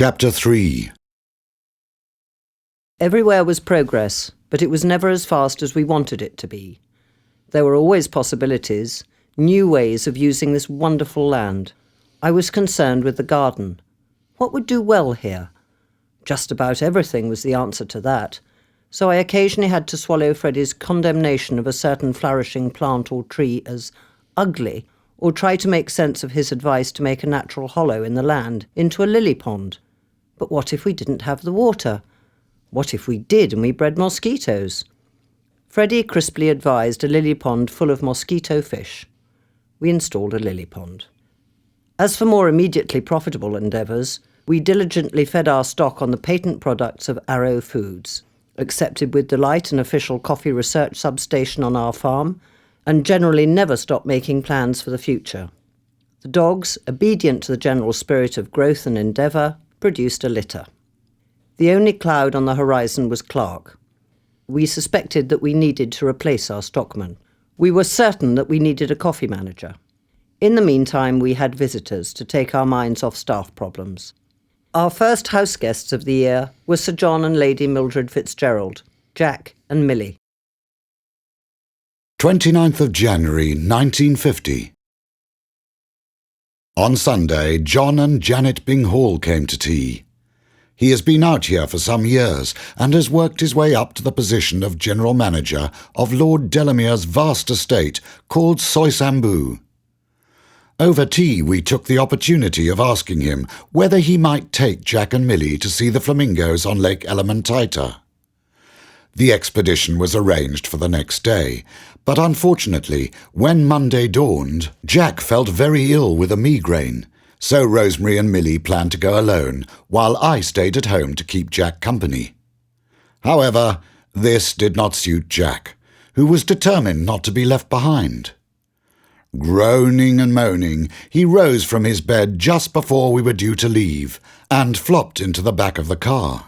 Chapter 3. Everywhere was progress, but it was never as fast as we wanted it to be. There were always possibilities, new ways of using this wonderful land. I was concerned with the garden. What would do well here? Just about everything was the answer to that, so I occasionally had to swallow Freddie's condemnation of a certain flourishing plant or tree as ugly, or try to make sense of his advice to make a natural hollow in the land into a lily pond. But what if we didn't have the water? What if we did and we bred mosquitoes? Freddie crisply advised a lily pond full of mosquito fish. We installed a lily pond. As for more immediately profitable endeavours, we diligently fed our stock on the patent products of Arrow Foods, accepted with delight an official coffee research substation on our farm, and generally never stopped making plans for the future. The dogs, obedient to the general spirit of growth and endeavour, produced a litter. The only cloud on the horizon was Clark. We suspected that we needed to replace our stockman. We were certain that we needed a coffee manager. In the meantime, we had visitors to take our minds off staff problems. Our first house guests of the year were Sir John and Lady Mildred Fitzgerald, Jack and Millie. 29th of January, 1950. On Sunday, John and Janet Byng Hall came to tea. He has been out here for some years and has worked his way up to the position of General Manager of Lord Delamere's vast estate called Soysambu. Over tea we took the opportunity of asking him whether he might take Jack and Millie to see the flamingos on Lake Elementaita. The expedition was arranged for the next day, but unfortunately, when Monday dawned, Jack felt very ill with a migraine, so Rosemary and Millie planned to go alone, while I stayed at home to keep Jack company. However, this did not suit Jack, who was determined not to be left behind. Groaning and moaning, he rose from his bed just before we were due to leave, and flopped into the back of the car.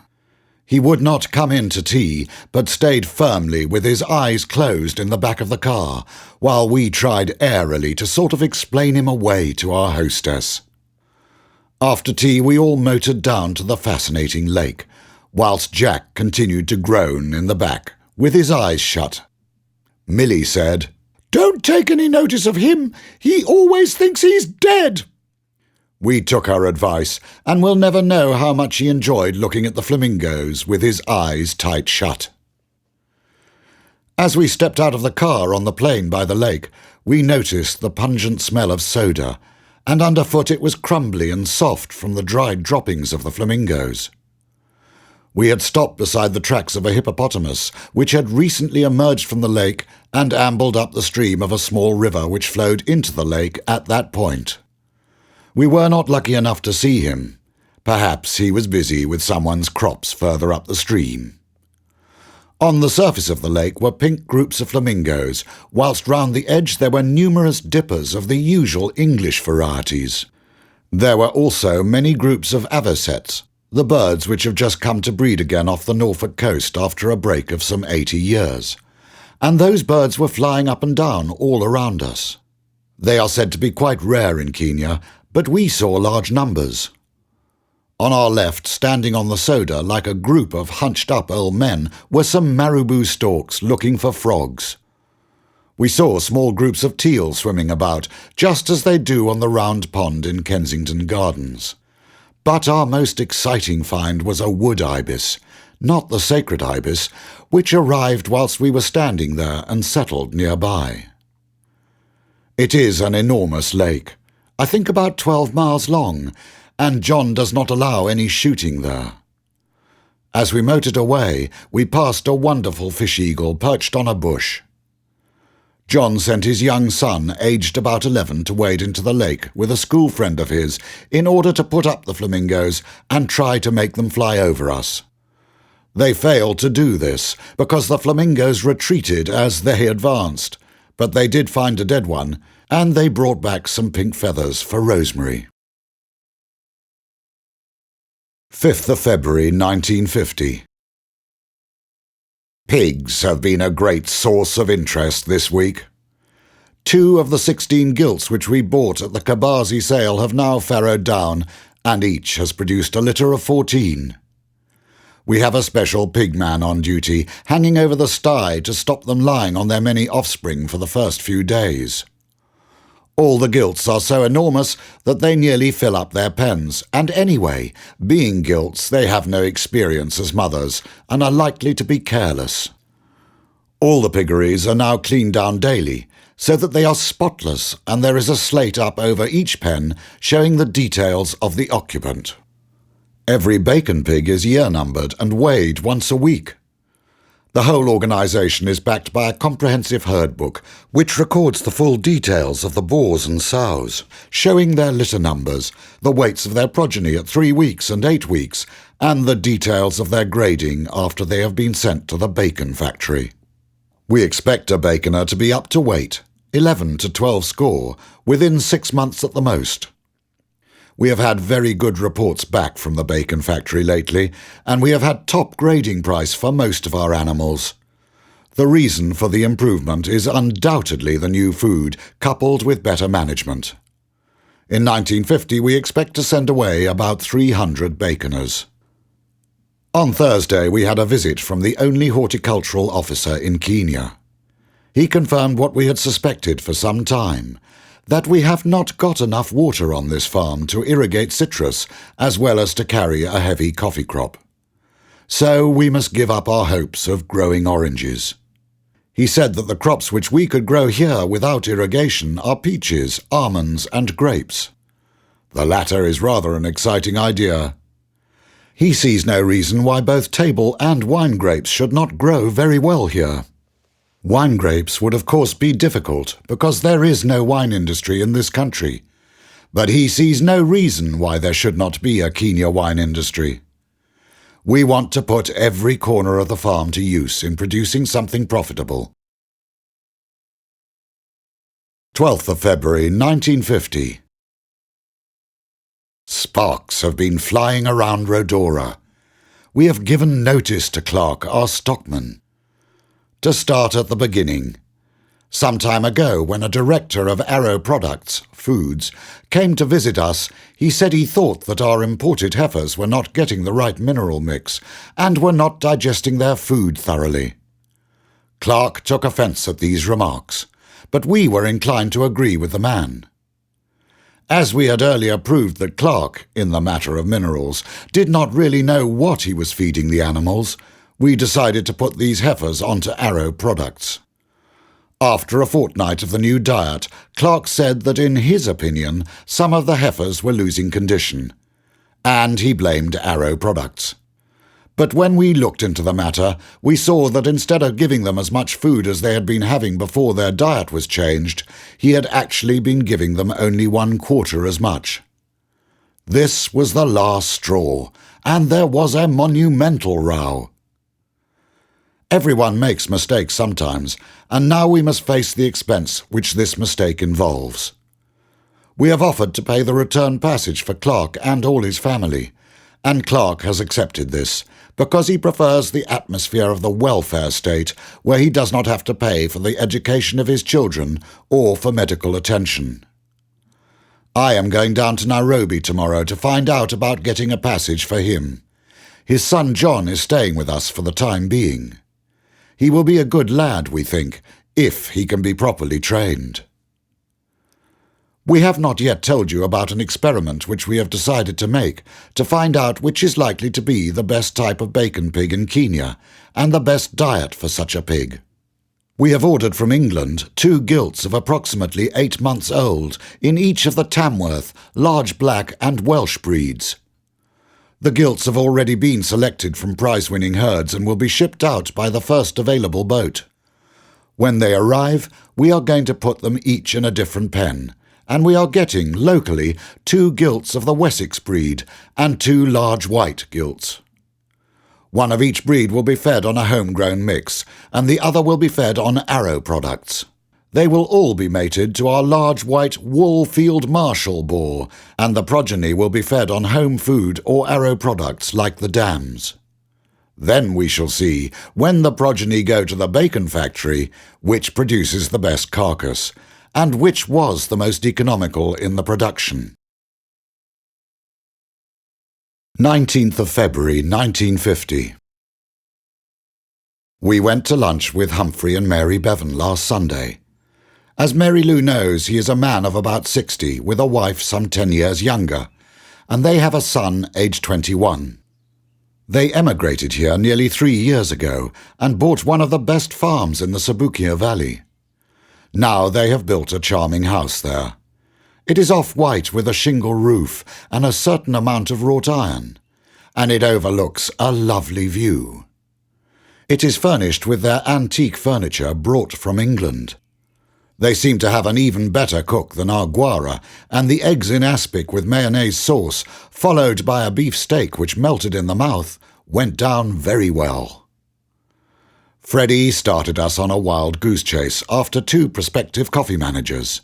He would not come in to tea, but stayed firmly with his eyes closed in the back of the car, while we tried airily to sort of explain him away to our hostess. After tea we all motored down to the fascinating lake, whilst Jack continued to groan in the back, with his eyes shut. Millie said, "Don't take any notice of him. He always thinks he's dead." We took her advice, and will never know how much he enjoyed looking at the flamingos with his eyes tight shut. As we stepped out of the car on the plain by the lake, we noticed the pungent smell of soda, and underfoot it was crumbly and soft from the dried droppings of the flamingos. We had stopped beside the tracks of a hippopotamus, which had recently emerged from the lake and ambled up the stream of a small river which flowed into the lake at that point. We were not lucky enough to see him. Perhaps he was busy with someone's crops further up the stream. On the surface of the lake were pink groups of flamingos, whilst round the edge there were numerous dippers of the usual English varieties. There were also many groups of avocets, the birds which have just come to breed again off the Norfolk coast after a break of some 80 years. And those birds were flying up and down all around us. They are said to be quite rare in Kenya, but we saw large numbers. On our left, standing on the soda like a group of hunched-up old men, were some marabou storks looking for frogs. We saw small groups of teal swimming about, just as they do on the round pond in Kensington Gardens. But our most exciting find was a wood ibis, not the sacred ibis, which arrived whilst we were standing there and settled nearby. It is an enormous lake, I think about 12 miles long, and John does not allow any shooting there. As we motored away, we passed a wonderful fish-eagle perched on a bush. John sent his young son, aged about 11, to wade into the lake with a school friend of his in order to put up the flamingos and try to make them fly over us. They failed to do this because the flamingos retreated as they advanced, but they did find a dead one, and they brought back some pink feathers for Rosemary. 5th of February, 1950. Pigs have been a great source of interest this week. 2 of the 16 gilts which we bought at the Kabazi sale have now farrowed down, and each has produced a litter of 14. We have a special pigman on duty, hanging over the sty to stop them lying on their many offspring for the first few days. All the gilts are so enormous that they nearly fill up their pens, and anyway, being gilts, they have no experience as mothers, and are likely to be careless. All the piggeries are now cleaned down daily, so that they are spotless, and there is a slate up over each pen showing the details of the occupant. Every bacon pig is year-numbered and weighed once a week. The whole organisation is backed by a comprehensive herd book, which records the full details of the boars and sows, showing their litter numbers, the weights of their progeny at 3 weeks and 8 weeks, and the details of their grading after they have been sent to the bacon factory. We expect a baconer to be up to weight, 11 to 12 score, within 6 months at the most. We have had very good reports back from the bacon factory lately, and we have had top grading price for most of our animals. The reason for the improvement is undoubtedly the new food, coupled with better management. In 1950 we expect to send away about 300 baconers. On Thursday we had a visit from the only horticultural officer in Kenya. He confirmed what we had suspected for some time, that we have not got enough water on this farm to irrigate citrus as well as to carry a heavy coffee crop. So we must give up our hopes of growing oranges. He said that the crops which we could grow here without irrigation are peaches, almonds and grapes. The latter is rather an exciting idea. He sees no reason why both table and wine grapes should not grow very well here. Wine grapes would of course be difficult because there is no wine industry in this country, but he sees no reason why there should not be a Kenya wine industry. We want to put every corner of the farm to use in producing something profitable. 12th of February 1950. Sparks have been flying around Rhodora. We have given notice to Clark, our stockman. To start at the beginning. Some time ago, when a director of Arrow Products, Foods, came to visit us, he said he thought that our imported heifers were not getting the right mineral mix and were not digesting their food thoroughly. Clark took offence at these remarks, but we were inclined to agree with the man. As we had earlier proved that Clark, in the matter of minerals, did not really know what he was feeding the animals, we decided to put these heifers onto Arrow Products. After a fortnight of the new diet, Clark said that in his opinion some of the heifers were losing condition, and he blamed Arrow Products. But when we looked into the matter, we saw that instead of giving them as much food as they had been having before their diet was changed, he had actually been giving them only 1/4 as much. This was the last straw, and there was a monumental row. Everyone makes mistakes sometimes, and now we must face the expense which this mistake involves. We have offered to pay the return passage for Clark and all his family, and Clark has accepted this, because he prefers the atmosphere of the welfare state, where he does not have to pay for the education of his children or for medical attention. I am going down to Nairobi tomorrow to find out about getting a passage for him. His son John is staying with us for the time being. He will be a good lad, we think, if he can be properly trained. We have not yet told you about an experiment which we have decided to make to find out which is likely to be the best type of bacon pig in Kenya and the best diet for such a pig. We have ordered from England 2 gilts of approximately 8 months old in each of the Tamworth, large black and Welsh breeds. The gilts have already been selected from prize-winning herds and will be shipped out by the first available boat. When they arrive, we are going to put them each in a different pen, and we are getting, locally, 2 gilts of the Wessex breed and 2 large white gilts. One of each breed will be fed on a homegrown mix, and the other will be fed on Arrow Products. They will all be mated to our large white Woolfield Marshall boar, and the progeny will be fed on home food or Arrow Products like the dams. Then we shall see, when the progeny go to the bacon factory, which produces the best carcass, and which was the most economical in the production. 19th of February 1950. We went to lunch with Humphrey and Mary Bevan last Sunday. As Mary Lou knows, he is a man of about 60 with a wife some 10 years younger, and they have a son aged 21. They emigrated here nearly 3 years ago and bought one of the best farms in the Sabukia Valley. Now they have built a charming house there. It is off-white with a shingle roof and a certain amount of wrought iron, and it overlooks a lovely view. It is furnished with their antique furniture brought from England. They seem to have an even better cook than our guara, and the eggs in aspic with mayonnaise sauce, followed by a beef steak which melted in the mouth, went down very well. Freddie started us on a wild goose chase after 2 prospective coffee managers.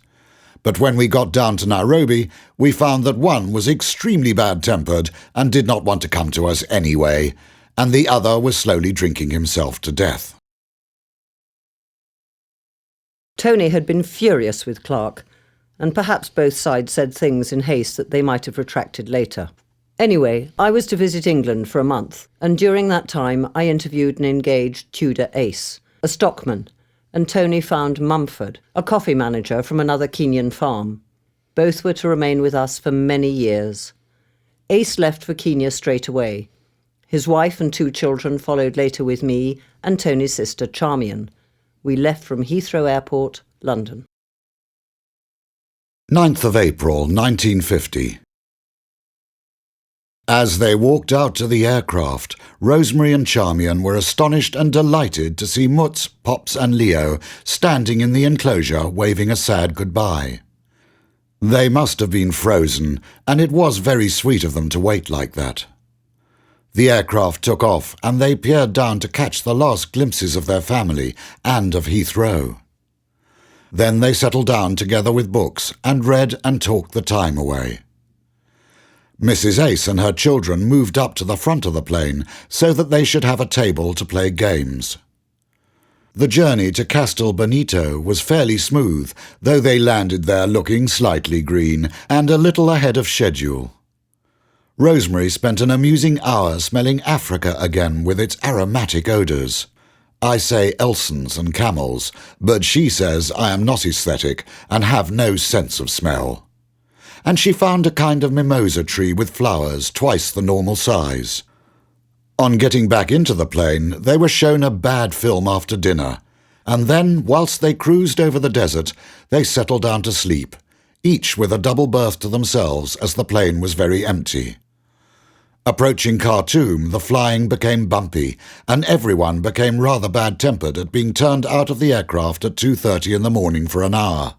But when we got down to Nairobi, we found that one was extremely bad-tempered and did not want to come to us anyway, and the other was slowly drinking himself to death. Tony had been furious with Clark, and perhaps both sides said things in haste that they might have retracted later. Anyway, I was to visit England for a month, and during that time I interviewed and engaged Tudor Ace, a stockman, and Tony found Mumford, a coffee manager from another Kenyan farm. Both were to remain with us for many years. Ace left for Kenya straight away. His wife and 2 children followed later with me and Tony's sister Charmian. We left from Heathrow Airport, London. 9th of April 1950. As they walked out to the aircraft, Rosemary and Charmian were astonished and delighted to see Mutz, Pops and Leo standing in the enclosure waving a sad goodbye. They must have been frozen, and it was very sweet of them to wait like that. The aircraft took off, and they peered down to catch the last glimpses of their family and of Heathrow. Then they settled down together with books and read and talked the time away. Mrs. Ace and her children moved up to the front of the plane so that they should have a table to play games. The journey to Castel Bonito was fairly smooth, though they landed there looking slightly green and a little ahead of schedule. Rosemary spent an amusing hour smelling Africa again with its aromatic odours. I say Elsons and camels, but she says I am not aesthetic and have no sense of smell. And she found a kind of mimosa tree with flowers twice the normal size. On getting back into the plane, they were shown a bad film after dinner, and then, whilst they cruised over the desert, they settled down to sleep, each with a double berth to themselves as the plane was very empty. Approaching Khartoum, the flying became bumpy, and everyone became rather bad-tempered at being turned out of the aircraft at 2:30 in the morning for an hour.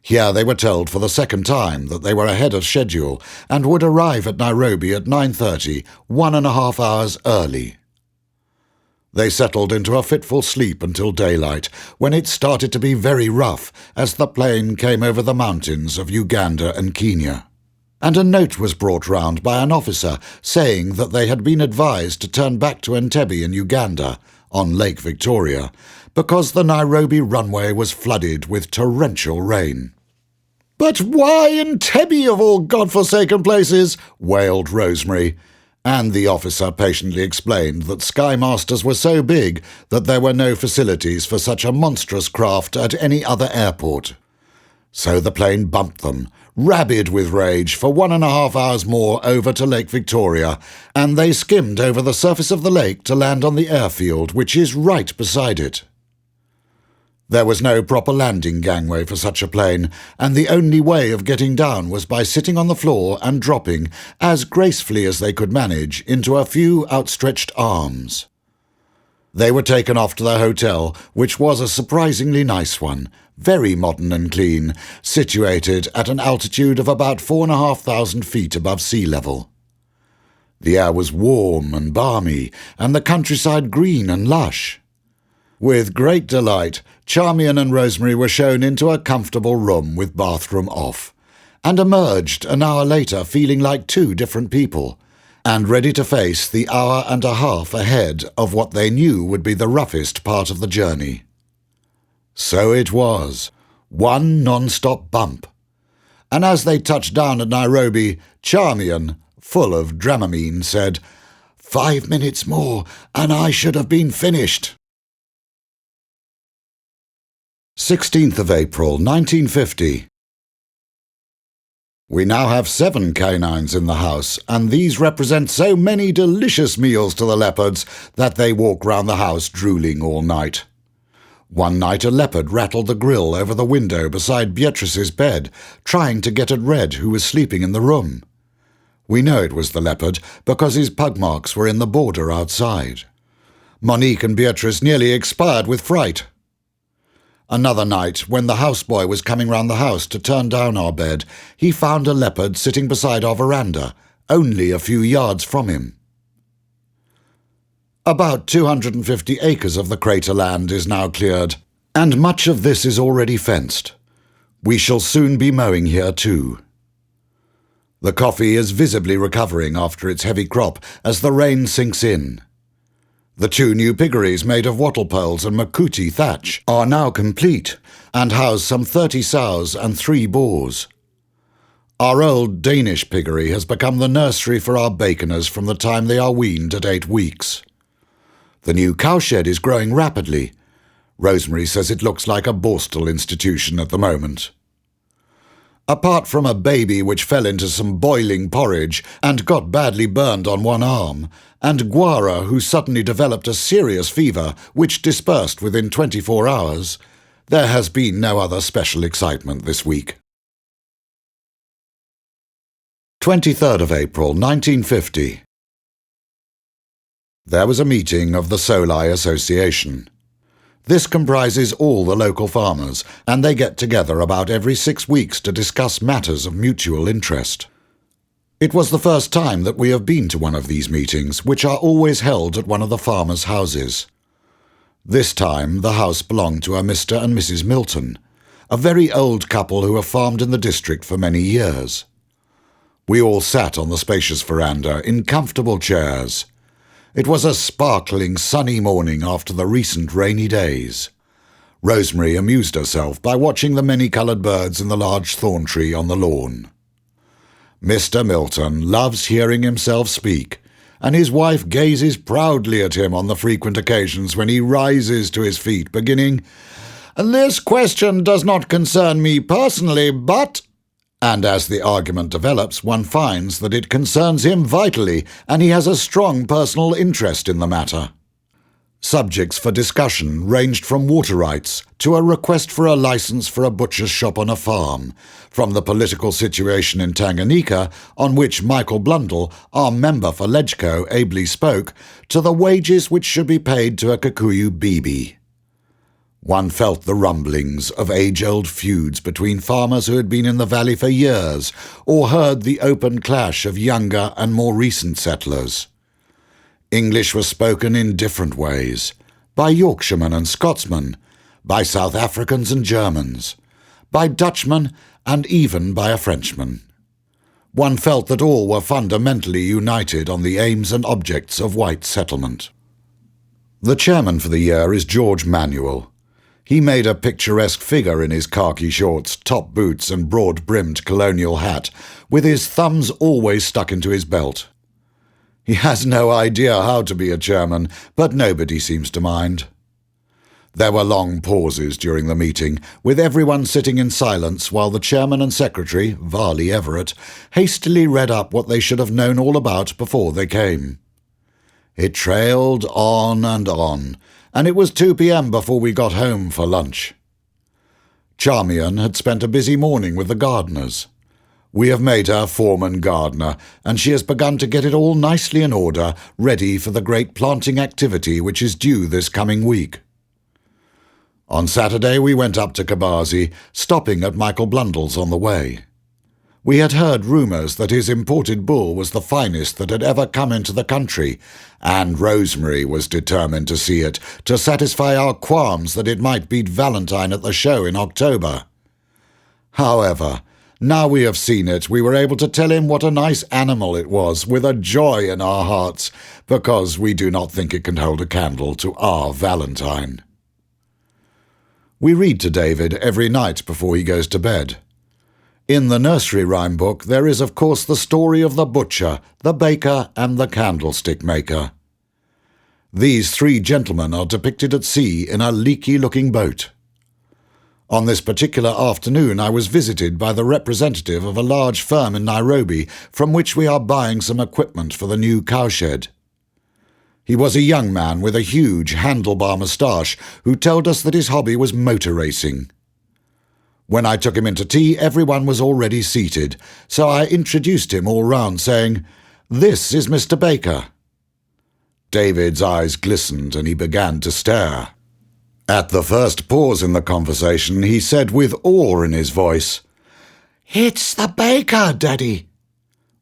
Here they were told for the second time that they were ahead of schedule and would arrive at Nairobi at 9:30, 1.5 hours early. They settled into a fitful sleep until daylight, when it started to be very rough as the plane came over the mountains of Uganda and Kenya. And a note was brought round by an officer saying that they had been advised to turn back to Entebbe in Uganda, on Lake Victoria, because the Nairobi runway was flooded with torrential rain. "But why Entebbe of all God-forsaken places?" wailed Rosemary, and the officer patiently explained that Sky Masters were so big that there were no facilities for such a monstrous craft at any other airport. So the plane bumped them, rabid with rage, for 1.5 hours more over to Lake Victoria, and they skimmed over the surface of the lake to land on the airfield, which is right beside it. There was no proper landing gangway for such a plane, and the only way of getting down was by sitting on the floor and dropping, as gracefully as they could manage, into a few outstretched arms. They were taken off to the hotel, which was a surprisingly nice one, very modern and clean, situated at an altitude of about 4,500 feet above sea level. The air was warm and balmy, and the countryside green and lush. With great delight, Charmian and Rosemary were shown into a comfortable room with bathroom off, and emerged an hour later feeling like 2 different people, and ready to face the hour and a half ahead of what they knew would be the roughest part of the journey. So it was, one non-stop bump. And as they touched down at Nairobi, Charmian, full of Dramamine, said, "5 minutes more, and I should have been finished." 16th of April, 1950. We now have 7 canines in the house, and these represent so many delicious meals to the leopards that they walk round the house drooling all night. One night a leopard rattled the grill over the window beside Beatrice's bed, trying to get at Red, who was sleeping in the room. We know it was the leopard because his pug marks were in the border outside. Monique and Beatrice nearly expired with fright. Another night, when the houseboy was coming round the house to turn down our bed, he found a leopard sitting beside our veranda, only a few yards from him. About 250 acres of the crater land is now cleared, and much of this is already fenced. We shall soon be mowing here too. The coffee is visibly recovering after its heavy crop as the rain sinks in. The 2 new piggeries made of wattle poles and makuti thatch are now complete and house some 30 sows and 3 boars. Our old Danish piggery has become the nursery for our baconers from the time they are weaned at 8 weeks. The new cowshed is growing rapidly. Rosemary says it looks like a Borstal institution at the moment. Apart from a baby which fell into some boiling porridge and got badly burned on one arm, and Guara who suddenly developed a serious fever which dispersed within 24 hours, there has been no other special excitement this week. 23rd of April, 1950. There was a meeting of the Soli Association. This comprises all the local farmers, and they get together about every 6 weeks to discuss matters of mutual interest. It was the first time that we have been to one of these meetings, which are always held at one of the farmers' houses. This time the house belonged to a Mr. and Mrs. Milton, a very old couple who have farmed in the district for many years. We all sat on the spacious veranda in comfortable chairs. It was a sparkling sunny morning after the recent rainy days. Rosemary amused herself by watching the many-coloured birds in the large thorn tree on the lawn. Mr. Milton loves hearing himself speak, and his wife gazes proudly at him on the frequent occasions when he rises to his feet, beginning, "This question does not concern me personally, but—" And as the argument develops, one finds that it concerns him vitally, and he has a strong personal interest in the matter. Subjects for discussion ranged from water rights to a request for a license for a butcher's shop on a farm, from the political situation in Tanganyika, on which Michael Blundell, our member for Legco, ably spoke, to the wages which should be paid to a Kikuyu bibi. One felt the rumblings of age-old feuds between farmers who had been in the valley for years, or heard the open clash of younger and more recent settlers. English was spoken in different ways, by Yorkshiremen and Scotsmen, by South Africans and Germans, by Dutchmen, and even by a Frenchman. One felt that all were fundamentally united on the aims and objects of white settlement. The chairman for the year is George Manuel. He made a picturesque figure in his khaki shorts, top boots and broad-brimmed colonial hat, with his thumbs always stuck into his belt. He has no idea how to be a chairman, but nobody seems to mind. There were long pauses during the meeting, with everyone sitting in silence while the chairman and secretary, Varley Everett, hastily read up what they should have known all about before they came. It trailed on, and it was 2 p.m. before we got home for lunch. Charmian had spent a busy morning with the gardeners. We have made her foreman gardener, and she has begun to get it all nicely in order, ready for the great planting activity which is due this coming week. On Saturday we went up to Kabazi, stopping at Michael Blundell's on the way. We had heard rumours that his imported bull was the finest that had ever come into the country, and Rosemary was determined to see it, to satisfy our qualms that it might beat Valentine at the show in October. However, now we have seen it, we were able to tell him what a nice animal it was, with a joy in our hearts, because we do not think it can hold a candle to our Valentine. We read to David every night before he goes to bed. In the nursery rhyme book there is of course the story of the butcher, the baker and the candlestick maker. These three gentlemen are depicted at sea in a leaky-looking boat. On this particular afternoon I was visited by the representative of a large firm in Nairobi from which we are buying some equipment for the new cowshed. He was a young man with a huge handlebar moustache who told us that his hobby was motor racing. When I took him into tea, everyone was already seated, so I introduced him all round, saying, "This is Mr. Baker." David's eyes glistened and he began to stare. At the first pause in the conversation, he said with awe in his voice, "It's the baker, Daddy."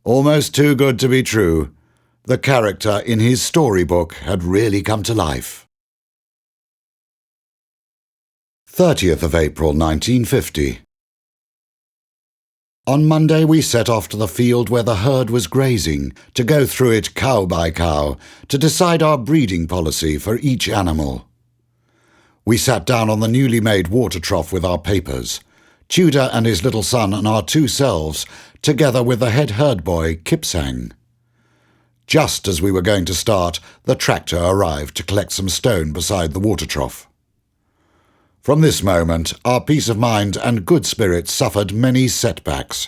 Almost too good to be true. The character in his storybook had really come to life. 30th of April 1950. On Monday we set off to the field where the herd was grazing, to go through it cow by cow, to decide our breeding policy for each animal. We sat down on the newly made water trough with our papers, Tudor and his little son and our two selves, together with the head herd boy, Kipsang. Just as we were going to start, the tractor arrived to collect some stone beside the water trough. From this moment, our peace of mind and good spirits suffered many setbacks.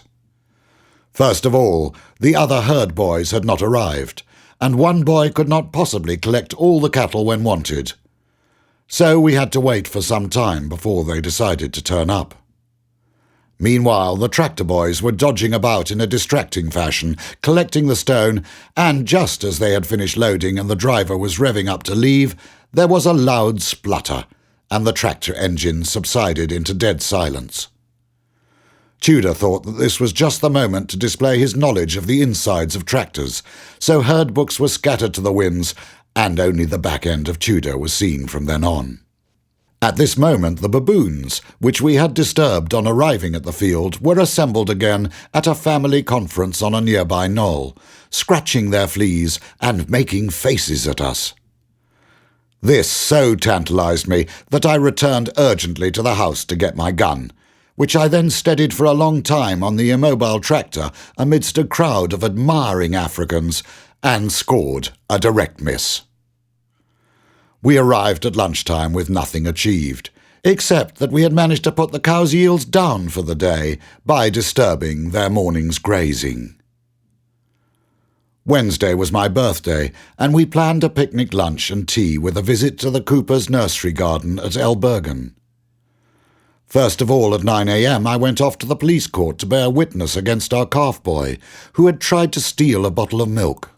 First of all, the other herd boys had not arrived, and one boy could not possibly collect all the cattle when wanted. So we had to wait for some time before they decided to turn up. Meanwhile, the tractor boys were dodging about in a distracting fashion, collecting the stone, and just as they had finished loading and the driver was revving up to leave, there was a loud splutter, and the tractor engine subsided into dead silence. Tudor thought that this was just the moment to display his knowledge of the insides of tractors, so herd books were scattered to the winds, and only the back end of Tudor was seen from then on. At this moment the baboons, which we had disturbed on arriving at the field, were assembled again at a family conference on a nearby knoll, scratching their fleas and making faces at us. This so tantalized me that I returned urgently to the house to get my gun, which I then steadied for a long time on the immobile tractor amidst a crowd of admiring Africans, and scored a direct miss. We arrived at lunchtime with nothing achieved, except that we had managed to put the cows' yields down for the day by disturbing their morning's grazing. Wednesday was my birthday, and we planned a picnic lunch and tea with a visit to the Cooper's nursery garden at Elbergen. First of all, at 9 a.m. I went off to the police court to bear witness against our calf boy, who had tried to steal a bottle of milk.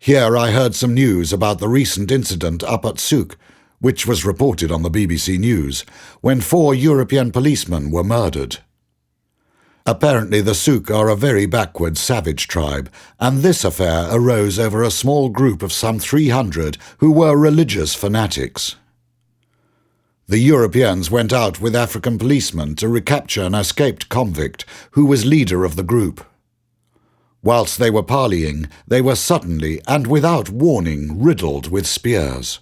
Here I heard some news about the recent incident up at Souk, which was reported on the BBC News, when 4 European policemen were murdered. Apparently the Souk are a very backward, savage tribe, and this affair arose over a small group of some 300 who were religious fanatics. The Europeans went out with African policemen to recapture an escaped convict who was leader of the group. Whilst they were parleying, they were suddenly and without warning riddled with spears.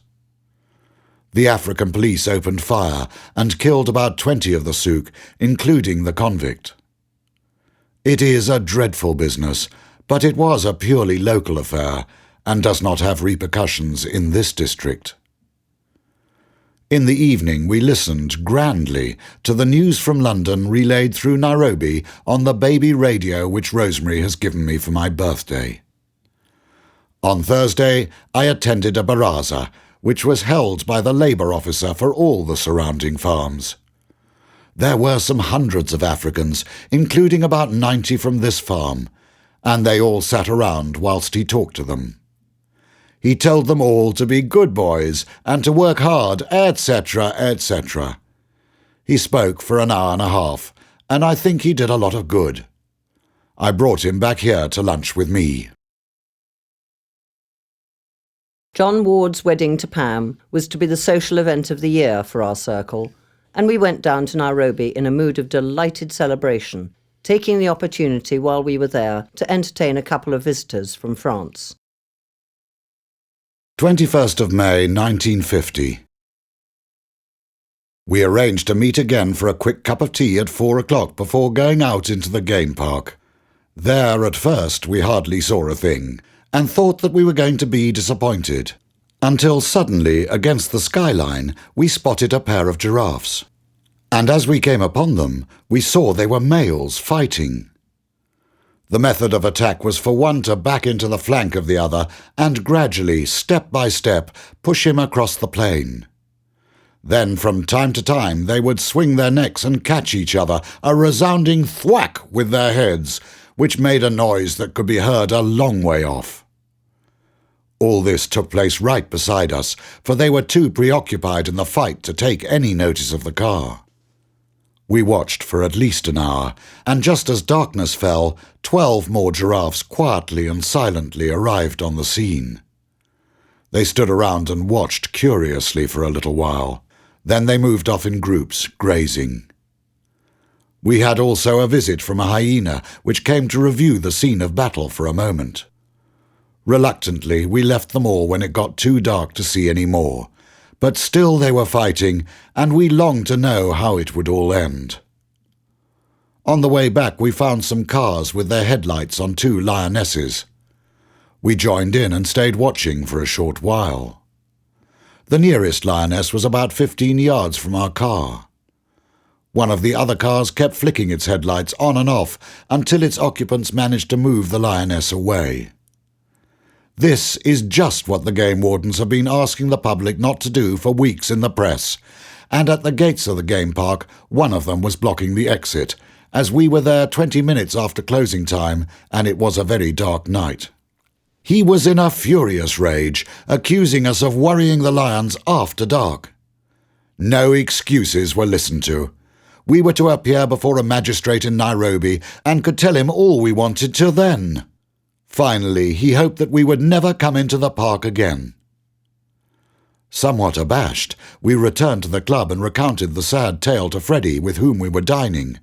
The African police opened fire and killed about 20 of the Souk, including the convict. It is a dreadful business, but it was a purely local affair and does not have repercussions in this district. In the evening we listened grandly to the news from London relayed through Nairobi on the baby radio which Rosemary has given me for my birthday. On Thursday I attended a baraza, which was held by the Labour officer for all the surrounding farms. There were some hundreds of Africans, including about 90 from this farm, and they all sat around whilst he talked to them. He told them all to be good boys and to work hard, etc., etc. He spoke for an hour and a half, and I think he did a lot of good. I brought him back here to lunch with me. John Ward's wedding to Pam was to be the social event of the year for our circle, and we went down to Nairobi in a mood of delighted celebration, taking the opportunity while we were there to entertain a couple of visitors from France. 21st of May 1950. We arranged to meet again for a quick cup of tea at 4 o'clock before going out into the game park. There, at first, we hardly saw a thing, and thought that we were going to be disappointed, until suddenly, against the skyline, we spotted a pair of giraffes. And as we came upon them, we saw they were males fighting. The method of attack was for one to back into the flank of the other and gradually, step by step, push him across the plain. Then, from time to time, they would swing their necks and catch each other, a resounding thwack with their heads, which made a noise that could be heard a long way off. All this took place right beside us, for they were too preoccupied in the fight to take any notice of the car. We watched for at least an hour, and just as darkness fell, 12 more giraffes quietly and silently arrived on the scene. They stood around and watched curiously for a little while. Then they moved off in groups, grazing. We had also a visit from a hyena, which came to review the scene of battle for a moment. Reluctantly, we left them all when it got too dark to see any more, but still they were fighting, and we longed to know how it would all end. On the way back we found some cars with their headlights on 2 lionesses. We joined in and stayed watching for a short while. The nearest lioness was about 15 yards from our car. One of the other cars kept flicking its headlights on and off until its occupants managed to move the lioness away. This is just what the game wardens have been asking the public not to do for weeks in the press, and at the gates of the game park one of them was blocking the exit, as we were there 20 minutes after closing time and it was a very dark night. He was in a furious rage, accusing us of worrying the lions after dark. No excuses were listened to. We were to appear before a magistrate in Nairobi and could tell him all we wanted to then. Finally, he hoped that we would never come into the park again. Somewhat abashed, we returned to the club and recounted the sad tale to Freddie, with whom we were dining.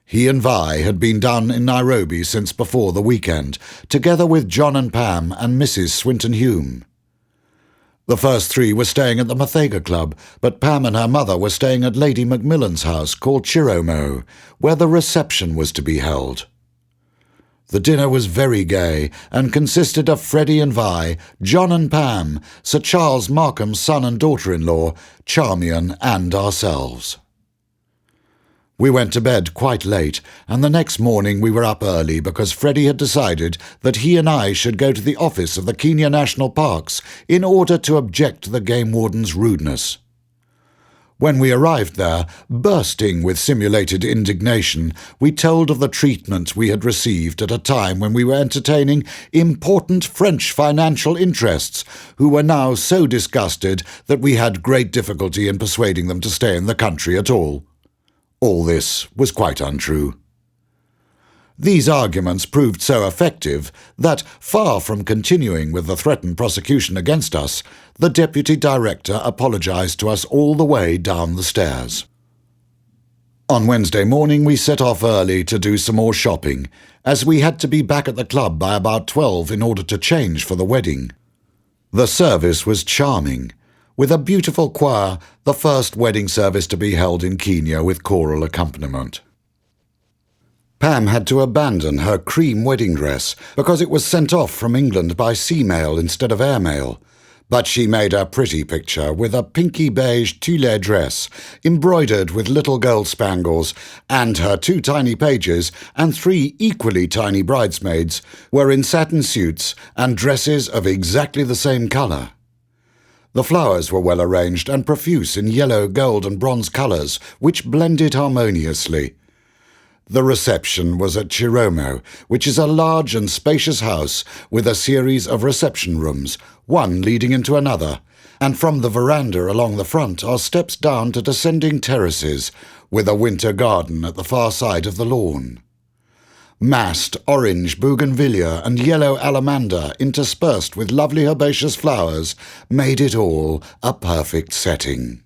He and Vi had been down in Nairobi since before the weekend, together with John and Pam and Mrs. Swinton Hume. The first 3 were staying at the Mathega Club, but Pam and her mother were staying at Lady Macmillan's house called Chiromo, where the reception was to be held. The dinner was very gay and consisted of Freddie and Vi, John and Pam, Sir Charles Markham's son and daughter-in-law, Charmian, and ourselves. We went to bed quite late, and the next morning we were up early because Freddie had decided that he and I should go to the office of the Kenya National Parks in order to object to the game warden's rudeness. When we arrived there, bursting with simulated indignation, we told of the treatment we had received at a time when we were entertaining important French financial interests, who were now so disgusted that we had great difficulty in persuading them to stay in the country at all. All this was quite untrue. These arguments proved so effective that, far from continuing with the threatened prosecution against us, the Deputy Director apologised to us all the way down the stairs. On Wednesday morning we set off early to do some more shopping, as we had to be back at the club by about 12 in order to change for the wedding. The service was charming, with a beautiful choir, the first wedding service to be held in Kenya with choral accompaniment. Pam had to abandon her cream wedding dress because it was sent off from England by sea mail instead of air mail, but she made a pretty picture with a pinky beige tulle dress embroidered with little gold spangles, and her 2 tiny pages and 3 equally tiny bridesmaids were in satin suits and dresses of exactly the same colour. The flowers were well arranged and profuse in yellow, gold and bronze colours, which blended harmoniously. The reception was at Chiromo, which is a large and spacious house with a series of reception rooms, one leading into another, and from the veranda along the front are steps down to descending terraces, with a winter garden at the far side of the lawn. Massed orange bougainvillea and yellow alamander interspersed with lovely herbaceous flowers made it all a perfect setting.